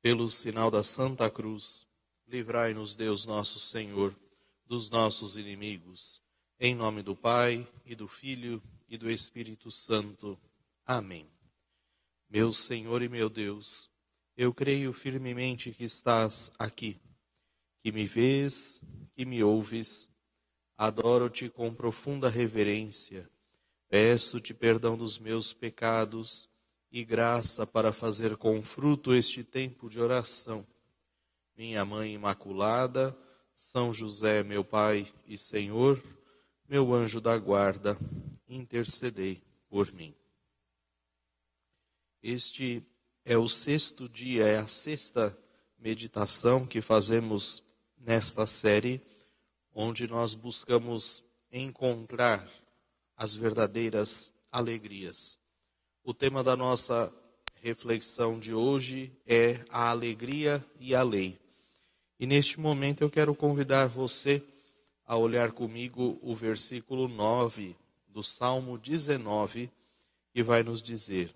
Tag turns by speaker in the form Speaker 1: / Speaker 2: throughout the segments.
Speaker 1: Pelo sinal da Santa Cruz, livrai-nos Deus nosso Senhor dos nossos inimigos. Em nome do Pai, e do Filho, e do Espírito Santo. Amém. Meu Senhor e meu Deus, eu creio firmemente que estás aqui, que me vês, que me ouves. Adoro-te com profunda reverência. Peço-te perdão dos meus pecados e graça para fazer com fruto este tempo de oração. Minha Mãe Imaculada, São José, meu Pai e Senhor, meu anjo da guarda, intercedei por mim. Este é o sexto dia, é a sexta meditação que fazemos nesta série, onde nós buscamos encontrar as verdadeiras alegrias. O tema da nossa reflexão de hoje é a alegria e a lei. E neste momento eu quero convidar você a olhar comigo o versículo 9 do Salmo 19, que vai nos dizer: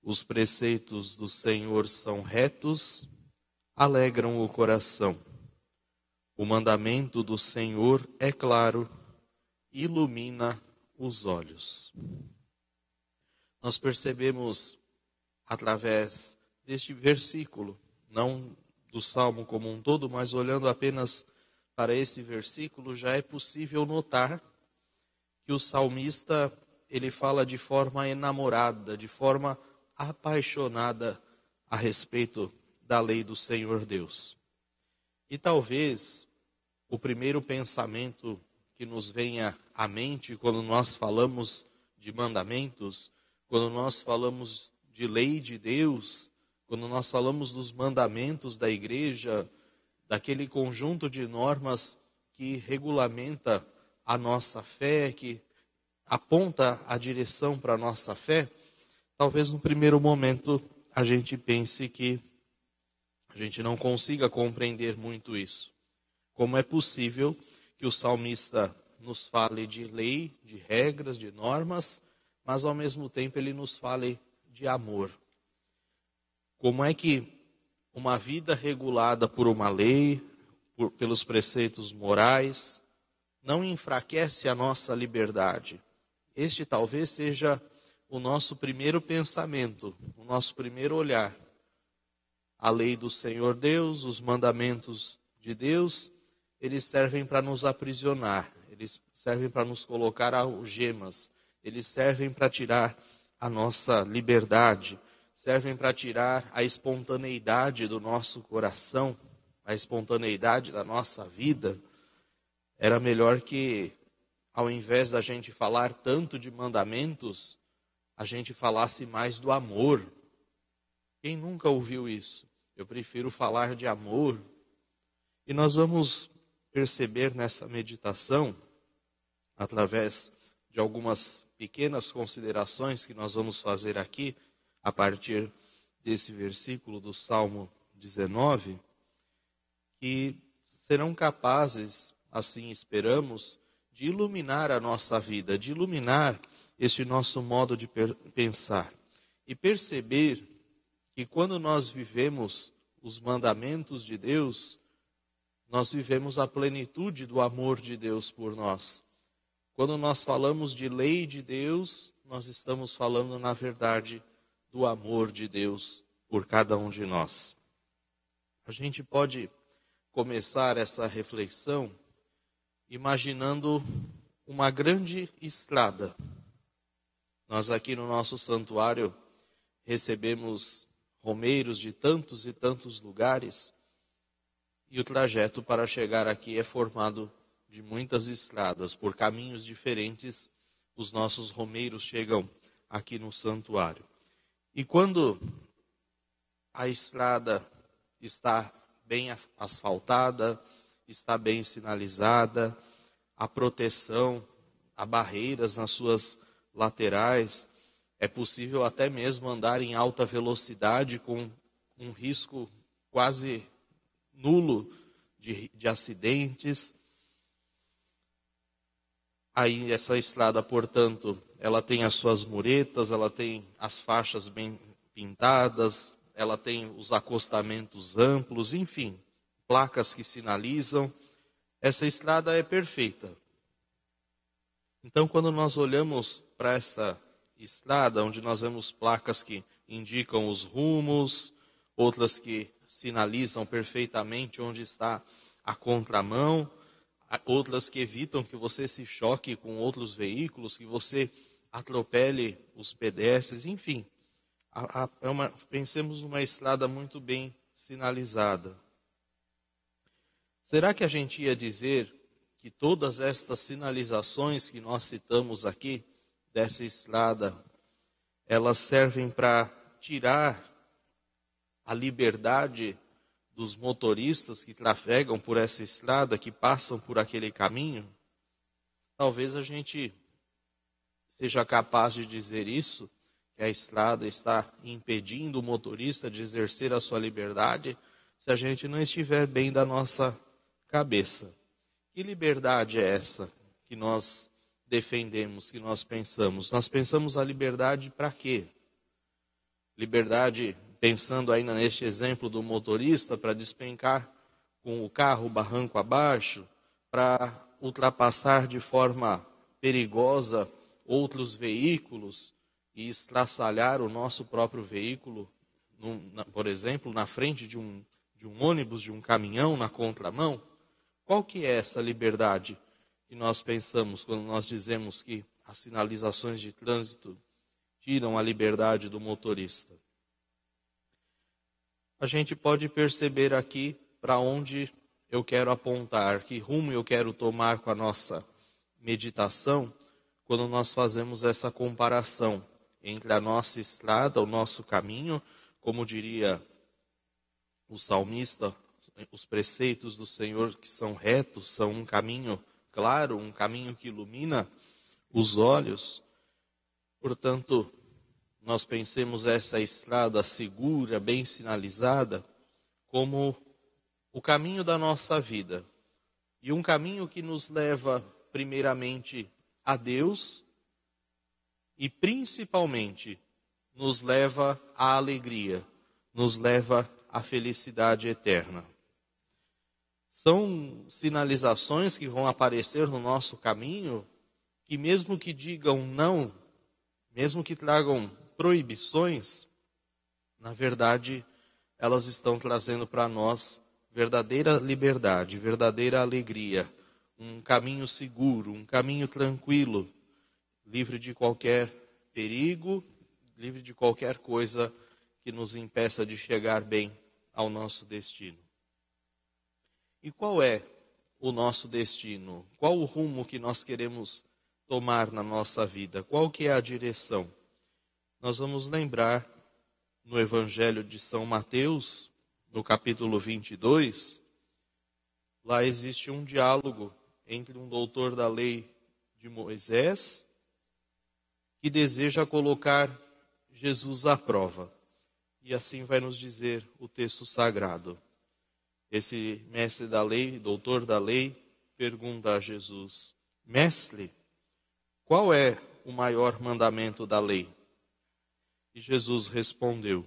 Speaker 1: os preceitos do Senhor são retos, alegram o coração. O mandamento do Senhor é claro, ilumina os olhos. Nós percebemos através deste versículo, não do Salmo como um todo, mas olhando apenas para esse versículo, já é possível notar que o salmista, ele fala de forma enamorada, de forma apaixonada a respeito da lei do Senhor Deus. E talvez o primeiro pensamento que nos venha à mente quando nós falamos de mandamentos, quando nós falamos de lei de Deus, quando nós falamos dos mandamentos da igreja, daquele conjunto de normas que regulamenta a nossa fé, que aponta a direção para a nossa fé, talvez no primeiro momento a gente pense que a gente não consiga compreender muito isso. Como é possível que o salmista nos fale de lei, de regras, de normas, mas ao mesmo tempo ele nos fale de amor? Como é que uma vida regulada por uma lei, pelos preceitos morais, não enfraquece a nossa liberdade? Este talvez seja o nosso primeiro pensamento, o nosso primeiro olhar. A lei do Senhor Deus, os mandamentos de Deus, eles servem para nos aprisionar, eles servem para nos colocar algemas, eles servem para tirar a nossa liberdade, servem para tirar a espontaneidade do nosso coração, a espontaneidade da nossa vida. Era melhor que, ao invés da gente falar tanto de mandamentos, a gente falasse mais do amor. Quem nunca ouviu isso? Eu prefiro falar de amor. E nós vamos perceber nessa meditação, através de algumas pequenas considerações que nós vamos fazer aqui, a partir desse versículo do Salmo 19, que serão capazes, assim esperamos, de iluminar a nossa vida, de iluminar este nosso modo de pensar. E perceber que quando nós vivemos os mandamentos de Deus, nós vivemos a plenitude do amor de Deus por nós. Quando nós falamos de lei de Deus, nós estamos falando, na verdade, do amor de Deus por cada um de nós. A gente pode começar essa reflexão imaginando uma grande estrada. Nós aqui no nosso santuário recebemos romeiros de tantos e tantos lugares, e o trajeto para chegar aqui é formado de muitas estradas. Por caminhos diferentes, os nossos romeiros chegam aqui no santuário. E quando a estrada está bem asfaltada, está bem sinalizada, há proteção, há barreiras nas suas laterais, é possível até mesmo andar em alta velocidade com um risco quase nulo de acidentes. Aí essa estrada, portanto, ela tem as suas muretas, ela tem as faixas bem pintadas, ela tem os acostamentos amplos, enfim, placas que sinalizam. Essa estrada é perfeita. Então, quando nós olhamos para essa estrada, onde nós vemos placas que indicam os rumos, outras que sinalizam perfeitamente onde está a contramão, outras que evitam que você se choque com outros veículos, que você atropele os pedestres, enfim. Pensemos numa estrada muito bem sinalizada. Será que a gente ia dizer que todas estas sinalizações que nós citamos aqui, dessa estrada, elas servem para tirar a liberdade dos motoristas que trafegam por essa estrada, que passam por aquele caminho? Talvez a gente seja capaz de dizer isso, que a estrada está impedindo o motorista de exercer a sua liberdade, se a gente não estiver bem da nossa cabeça. Que liberdade é essa que nós defendemos, que nós pensamos? Nós pensamos a liberdade para quê? Liberdade, pensando ainda neste exemplo do motorista, para despencar com o carro barranco abaixo, para ultrapassar de forma perigosa outros veículos e estraçalhar o nosso próprio veículo, por exemplo, na frente de um ônibus, de um caminhão, na contramão? Qual que é essa liberdade que nós pensamos quando nós dizemos que as sinalizações de trânsito tiram a liberdade do motorista? A gente pode perceber aqui para onde eu quero apontar, que rumo eu quero tomar com a nossa meditação, quando nós fazemos essa comparação entre a nossa estrada, o nosso caminho, como diria o salmista, os preceitos do Senhor que são retos, são um caminho claro, um caminho que ilumina os olhos. Portanto, nós pensemos essa estrada segura, bem sinalizada, como o caminho da nossa vida. E um caminho que nos leva, primeiramente, a Deus e, principalmente, nos leva à alegria, nos leva à felicidade eterna. São sinalizações que vão aparecer no nosso caminho, que mesmo que digam não, mesmo que tragam proibições, na verdade, elas estão trazendo para nós verdadeira liberdade, verdadeira alegria, um caminho seguro, um caminho tranquilo, livre de qualquer perigo, livre de qualquer coisa que nos impeça de chegar bem ao nosso destino. E qual é o nosso destino? Qual o rumo que nós queremos tomar na nossa vida? Qual que é a direção? Nós vamos lembrar no Evangelho de São Mateus, no capítulo 22, lá existe um diálogo entre um doutor da lei de Moisés, que deseja colocar Jesus à prova. E assim vai nos dizer o texto sagrado. Esse mestre da lei, doutor da lei, pergunta a Jesus: Mestre, qual é o maior mandamento da lei? E Jesus respondeu: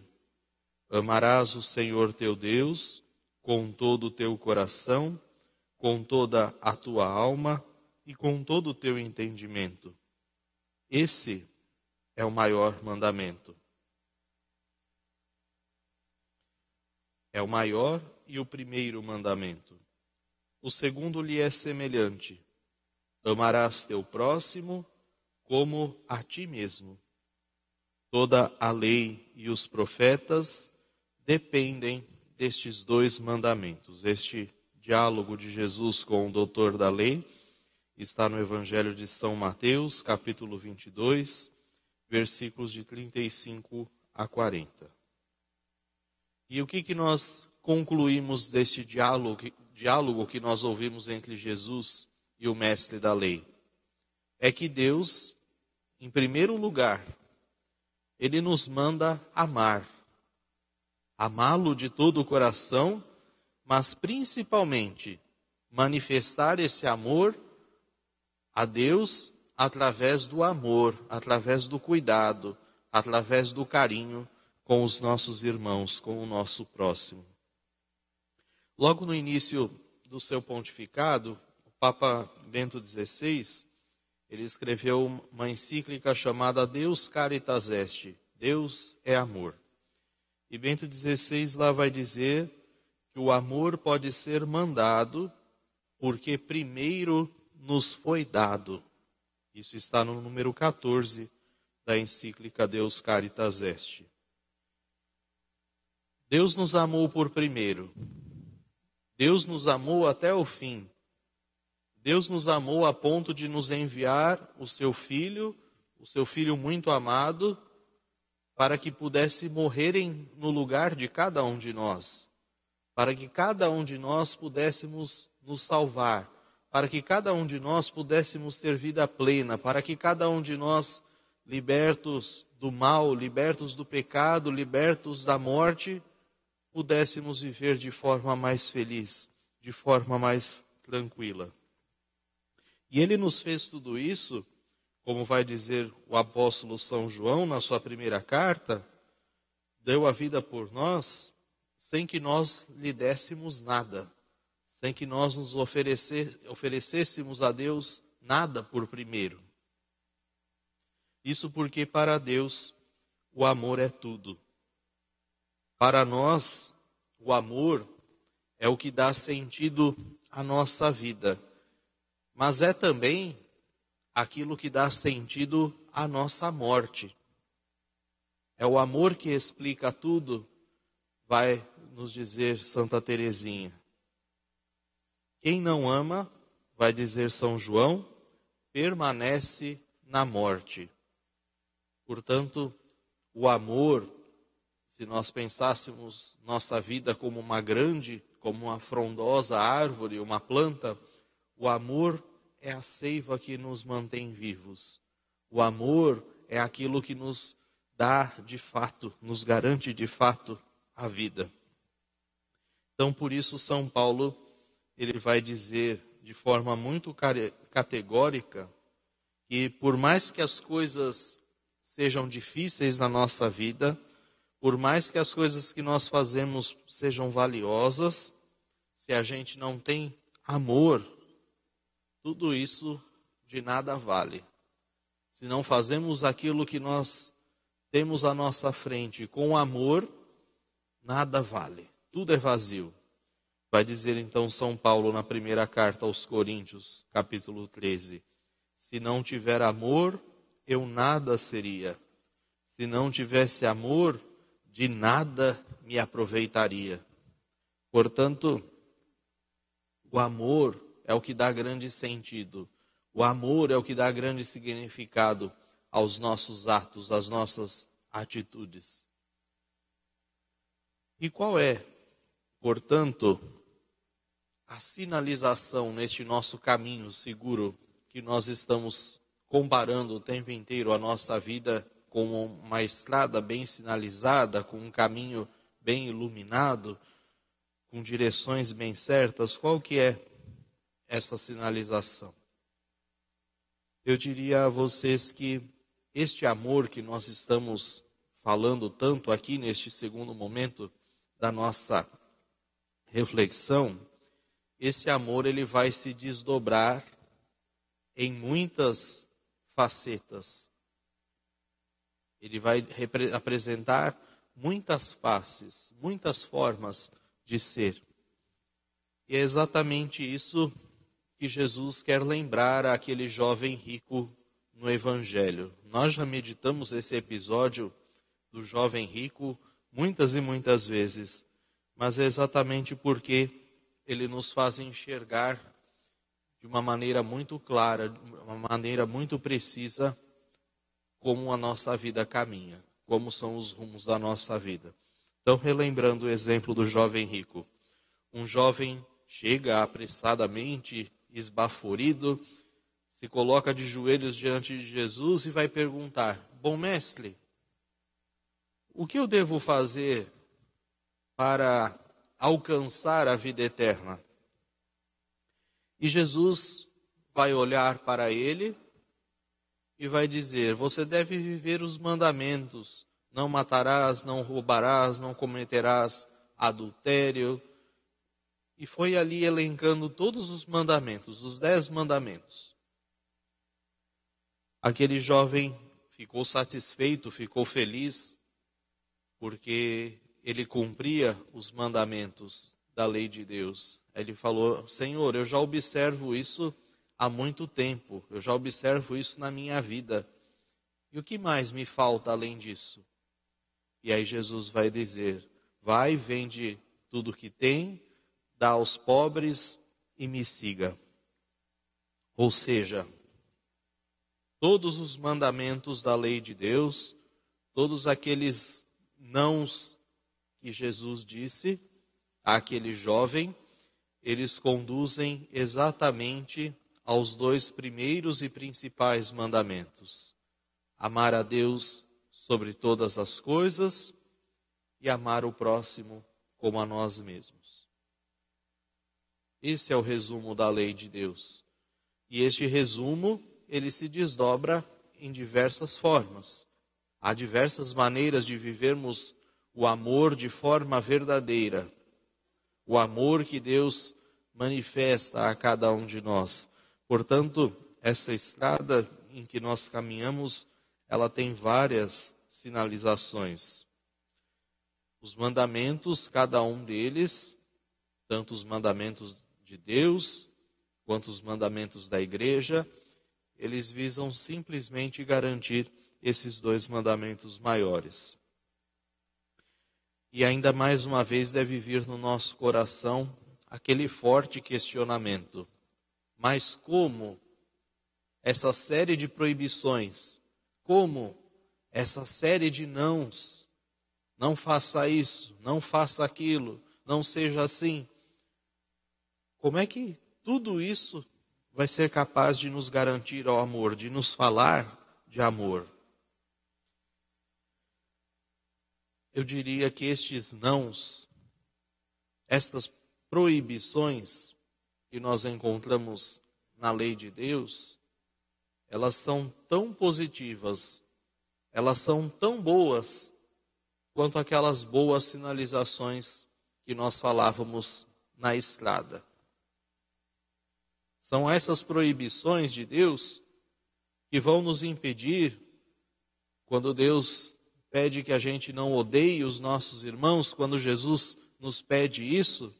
Speaker 1: Amarás o Senhor teu Deus com todo o teu coração, com toda a tua alma e com todo o teu entendimento. Esse é o maior mandamento. É o maior e o primeiro mandamento. O segundo lhe é semelhante: amarás teu próximo como a ti mesmo. Toda a lei e os profetas dependem destes dois mandamentos. Este diálogo de Jesus com o doutor da lei está no Evangelho de São Mateus, capítulo 22, versículos de 35 a 40. E o que nós concluímos deste diálogo que nós ouvimos entre Jesus e o mestre da lei? É que Deus, em primeiro lugar, Ele nos manda amar. Amá-lo de todo o coração, mas principalmente manifestar esse amor a Deus através do amor, através do cuidado, através do carinho com os nossos irmãos, com o nosso próximo. Logo no início do seu pontificado, o Papa Bento XVI, ele escreveu uma encíclica chamada Deus Caritas Est, Deus é amor. E Bento XVI lá vai dizer que o amor pode ser mandado porque primeiro nos foi dado. Isso está no número 14 da encíclica Deus Caritas Est. Deus nos amou por primeiro. Deus nos amou até o fim. Deus nos amou a ponto de nos enviar o seu Filho muito amado, para que pudesse morrer no lugar de cada um de nós, para que cada um de nós pudéssemos nos salvar, para que cada um de nós pudéssemos ter vida plena, para que cada um de nós, libertos do mal, libertos do pecado, libertos da morte, pudéssemos viver de forma mais feliz, de forma mais tranquila. E ele nos fez tudo isso, como vai dizer o apóstolo São João na sua primeira carta, deu a vida por nós sem que nós lhe dessemos nada, sem que nós nos oferecêssemos a Deus nada por primeiro. Isso porque para Deus o amor é tudo. Para nós, o amor é o que dá sentido à nossa vida, mas é também aquilo que dá sentido à nossa morte. É o amor que explica tudo, vai nos dizer Santa Teresinha. Quem não ama, vai dizer São João, permanece na morte. Portanto, o amor, se nós pensássemos nossa vida como uma frondosa árvore, uma planta, o amor é a seiva que nos mantém vivos. O amor é aquilo que nos dá de fato, nos garante de fato a vida. Então, por isso, São Paulo, ele vai dizer de forma muito categórica que por mais que as coisas sejam difíceis na nossa vida, por mais que as coisas que nós fazemos sejam valiosas, se a gente não tem amor, tudo isso de nada vale. Se não fazemos aquilo que nós temos à nossa frente com amor, nada vale. Tudo é vazio. Vai dizer então São Paulo na primeira carta aos Coríntios, capítulo 13. Se não tiver amor, eu nada seria. Se não tivesse amor, de nada me aproveitaria. Portanto, o amor é o que dá grande sentido. O amor é o que dá grande significado aos nossos atos, às nossas atitudes. E qual é, portanto, a sinalização neste nosso caminho seguro que nós estamos comparando o tempo inteiro a nossa vida com uma estrada bem sinalizada, com um caminho bem iluminado, com direções bem certas? Qual que é essa sinalização? Eu diria a vocês que este amor que nós estamos falando tanto aqui neste segundo momento da nossa reflexão, esse amor ele vai se desdobrar em muitas facetas. Ele vai apresentar muitas faces, muitas formas de ser. E é exatamente isso que Jesus quer lembrar àquele jovem rico no Evangelho. Nós já meditamos esse episódio do jovem rico muitas e muitas vezes, mas é exatamente porque ele nos faz enxergar de uma maneira muito clara, de uma maneira muito precisa, como a nossa vida caminha, como são os rumos da nossa vida. Então, relembrando o exemplo do jovem rico. Um jovem chega apressadamente, esbaforido, se coloca de joelhos diante de Jesus e vai perguntar: bom mestre, o que eu devo fazer para alcançar a vida eterna? E Jesus vai olhar para ele e vai dizer: você deve viver os mandamentos, não matarás, não roubarás, não cometerás adultério. E foi ali elencando todos os mandamentos, os 10 mandamentos. Aquele jovem ficou satisfeito, ficou feliz, porque ele cumpria os mandamentos da lei de Deus. Ele falou: Senhor, eu já observo isso há muito tempo, eu já observo isso na minha vida. E o que mais me falta além disso? E aí Jesus vai dizer: vai, vende tudo que tem, dá aos pobres e me siga. Ou seja, todos os mandamentos da lei de Deus, todos aqueles nãos que Jesus disse àquele jovem, eles conduzem exatamente aos 2 primeiros e principais mandamentos: amar a Deus sobre todas as coisas e amar o próximo como a nós mesmos. Esse é o resumo da lei de Deus. E este resumo, ele se desdobra em diversas formas. Há diversas maneiras de vivermos o amor de forma verdadeira. O amor que Deus manifesta a cada um de nós. Portanto, essa estrada em que nós caminhamos, ela tem várias sinalizações. Os mandamentos, cada um deles, tanto os mandamentos de Deus, quanto os mandamentos da igreja, eles visam simplesmente garantir esses 2 mandamentos maiores. E ainda mais uma vez deve vir no nosso coração aquele forte questionamento: mas como essa série de proibições, como essa série de nãos, não faça isso, não faça aquilo, não seja assim, como é que tudo isso vai ser capaz de nos garantir o amor, de nos falar de amor? Eu diria que estes nãos, estas proibições que nós encontramos na lei de Deus, elas são tão positivas, elas são tão boas, quanto aquelas boas sinalizações que nós falávamos na estrada. São essas proibições de Deus que vão nos impedir, quando Deus pede que a gente não odeie os nossos irmãos, quando Jesus nos pede isso,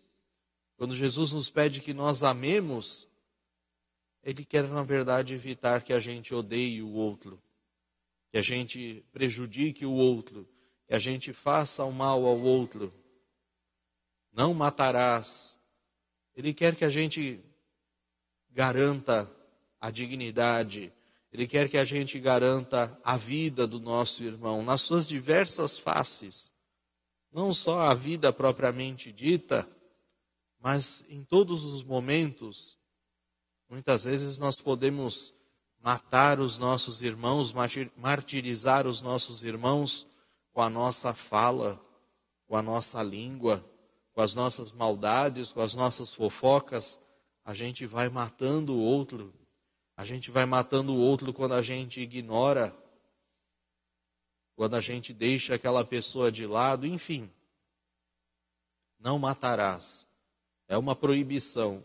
Speaker 1: quando Jesus nos pede que nós amemos, Ele quer, na verdade, evitar que a gente odeie o outro, que a gente prejudique o outro, que a gente faça o mal ao outro. Não matarás. Ele quer que a gente garanta a dignidade, Ele quer que a gente garanta a vida do nosso irmão, nas suas diversas faces. Não só a vida propriamente dita, mas em todos os momentos. Muitas vezes nós podemos matar os nossos irmãos, martirizar os nossos irmãos com a nossa fala, com a nossa língua, com as nossas maldades, com as nossas fofocas. A gente vai matando o outro. A gente vai matando o outro quando a gente ignora, quando a gente deixa aquela pessoa de lado, enfim. Não matarás. É uma proibição,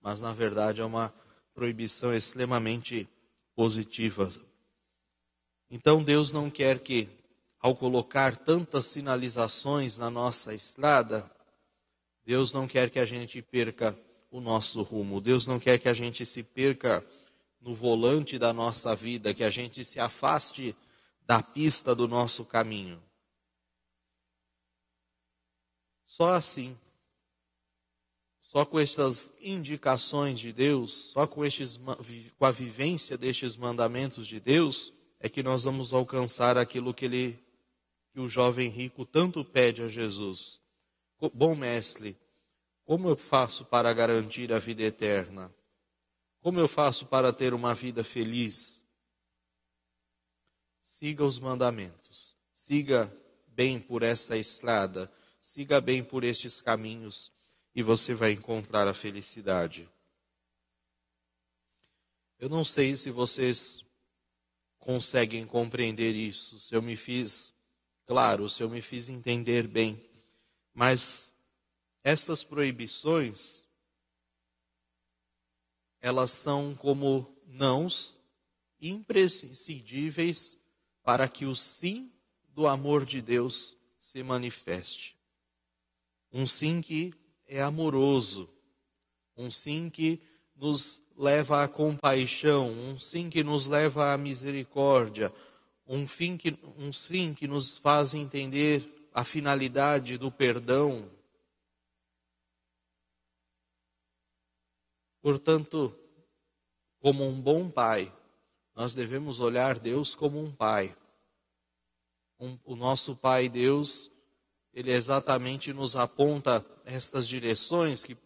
Speaker 1: mas na verdade é uma proibição extremamente positiva. Então Deus não quer que, ao colocar tantas sinalizações na nossa estrada, Deus não quer que a gente perca o nosso rumo. Deus não quer que a gente se perca no volante da nossa vida, que a gente se afaste da pista do nosso caminho. Só assim, só com estas indicações de Deus, só com a vivência destes mandamentos de Deus, é que nós vamos alcançar aquilo que o jovem rico tanto pede a Jesus. Bom mestre, como eu faço para garantir a vida eterna? Como eu faço para ter uma vida feliz? Siga os mandamentos, siga bem por essa estrada, siga bem por estes caminhos e você vai encontrar a felicidade. Eu não sei se vocês conseguem compreender isso, se eu me fiz claro, se eu me fiz entender bem, mas estas proibições, elas são como nãos imprescindíveis para que o sim do amor de Deus se manifeste. Um sim que é amoroso, um sim que nos leva à compaixão, um sim que nos leva à misericórdia, um sim que nos faz entender a finalidade do perdão. Portanto, como um bom pai, nós devemos olhar Deus como um pai. O nosso Pai Deus, Ele exatamente nos aponta estas direções que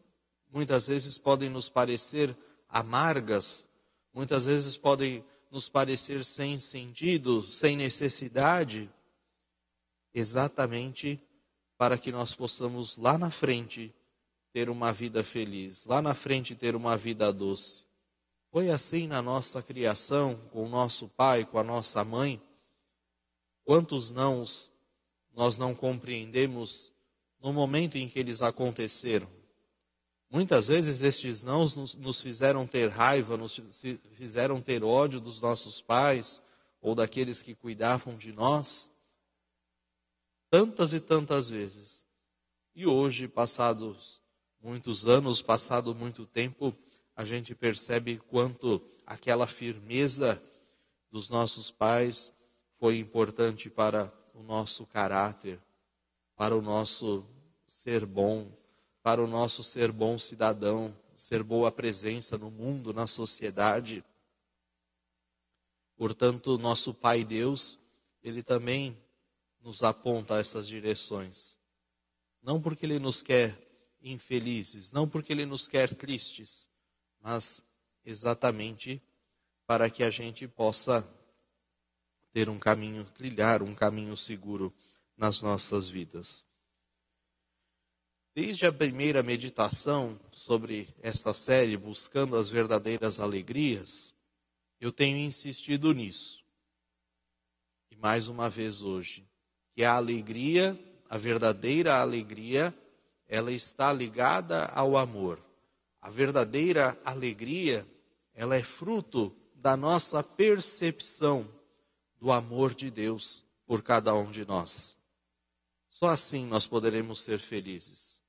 Speaker 1: muitas vezes podem nos parecer amargas, muitas vezes podem nos parecer sem sentido, sem necessidade, exatamente para que nós possamos lá na frente ter uma vida feliz, lá na frente ter uma vida doce. Foi assim na nossa criação, com o nosso pai, com a nossa mãe. Quantos nãos nós não compreendemos no momento em que eles aconteceram? Muitas vezes estes nãos nos fizeram ter raiva, nos fizeram ter ódio dos nossos pais ou daqueles que cuidavam de nós. Tantas e tantas vezes. E hoje, passados muitos anos, passado muito tempo, a gente percebe quanto aquela firmeza dos nossos pais foi importante para o nosso caráter, para o nosso ser bom, para o nosso ser bom cidadão, ser boa presença no mundo, na sociedade. Portanto, nosso Pai Deus, Ele também nos aponta essas direções. Não porque Ele nos quer infelizes, não porque Ele nos quer tristes, mas exatamente para que a gente possa ter um caminho, trilhar um caminho seguro nas nossas vidas. Desde a primeira meditação sobre esta série, Buscando as Verdadeiras Alegrias, eu tenho insistido nisso. E mais uma vez hoje, que a alegria, a verdadeira alegria, ela está ligada ao amor. A verdadeira alegria, ela é fruto da nossa percepção do amor de Deus por cada um de nós. Só assim nós poderemos ser felizes.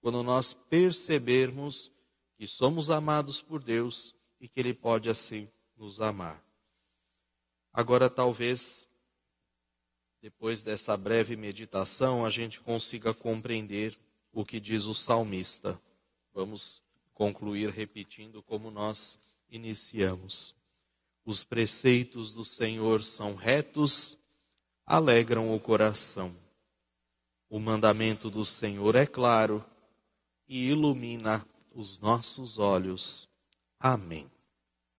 Speaker 1: Quando nós percebermos que somos amados por Deus e que Ele pode assim nos amar. Agora talvez, depois dessa breve meditação, a gente consiga compreender o que diz o salmista. Vamos concluir repetindo como nós iniciamos. Os preceitos do Senhor são retos, alegram o coração. O mandamento do Senhor é claro e ilumina os nossos olhos. Amém.